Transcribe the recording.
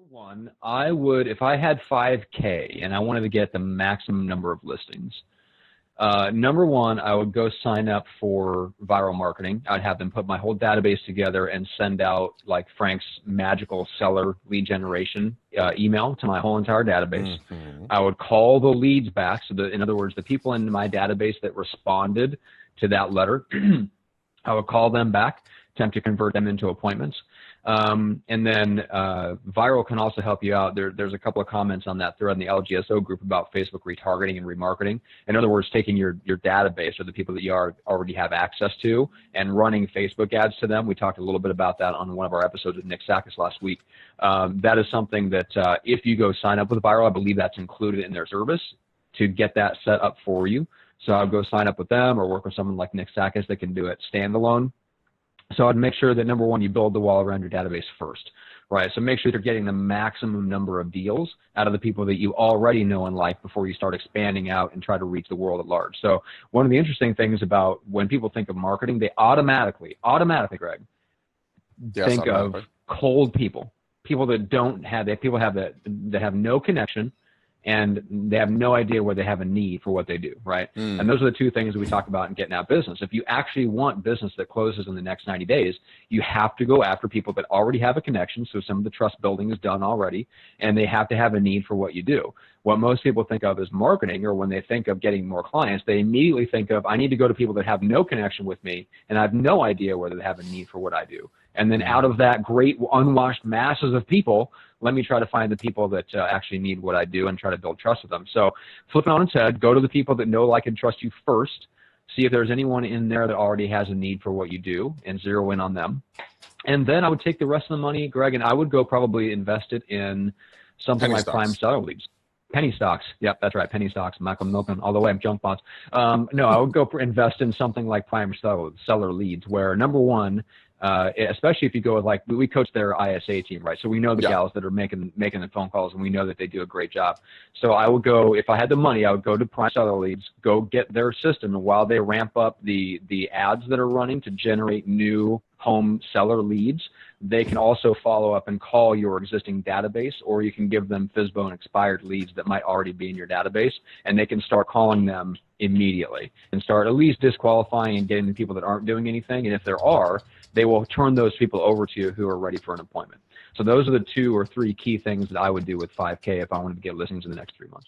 One, I would, if I had 5K and I wanted to get the maximum number of listings, number one, I would go sign up for viral marketing. I'd have them put my whole database together and send out like Frank's magical seller lead generation email to my whole entire database. Mm-hmm. I would call the leads back. So in other words, the people in my database that responded to that letter, I would call them back, attempt to convert them into appointments. And then viral can also help you out. There's a couple of comments on that thread in the LGSO group about Facebook retargeting and remarketing. In other words, taking your database or the people that you already have access to and running Facebook ads to them. We talked a little bit about that on one of our episodes with Nick Sakis last week. That is something that if you go sign up with viral, I believe that's included in their service to get that set up for you. So I'll go sign up with them or work with someone like Nick Sakis that can do it standalone. So I'd make sure that, number one, you build the wall around your database first, right? So make sure you're getting the maximum number of deals out of the people that you already know and like before you start expanding out and try to reach the world at large. So one of the interesting things about when people think of marketing, they automatically, Greg, think of cold people that don't have, that have no connection, and they have no idea where they have a need for what they do, right? And those are the two things that we talk about in getting out business. If you actually want business that closes in the next 90 days, you have to go after people that already have a connection, so some of the trust building is done already, and they have to have a need for what you do. What most people think of as marketing, or when they think of getting more clients, they immediately think of, I need to go to people that have no connection with me, and I have no idea whether they have a need for what I do. And then out of that great unwashed masses of people, let me try to find the people that actually need what I do and try to build trust with them. So flip it on its head, go to the people that know, like, and trust you first, see if there's anyone in there that already has a need for what you do, and zero in on them. And then I would take the rest of the money, Greg, and I would go probably invest it in something like prime seller leads. Penny stocks. Yep, that's right. Penny stocks. Michael Milken, all the way. Junk bonds. No, I would go invest in something like prime seller leads, where number one, especially if you go with, like, we coach their ISA team, right? So we know the gals that are making the phone calls, and we know that they do a great job. So I would go, if I had the money, I would go to prime seller leads, go get their system, and while they ramp up the ads that are running to generate new home seller leads, they can also follow up and call your existing database, or you can give them FSBO and expired leads that might already be in your database, and they can start calling them immediately and start at least disqualifying and getting the people that aren't doing anything. And if there are, they will turn those people over to you who are ready for an appointment. So those are the 2 or 3 key things that I would do with 5K if I wanted to get listings in the next 3 months.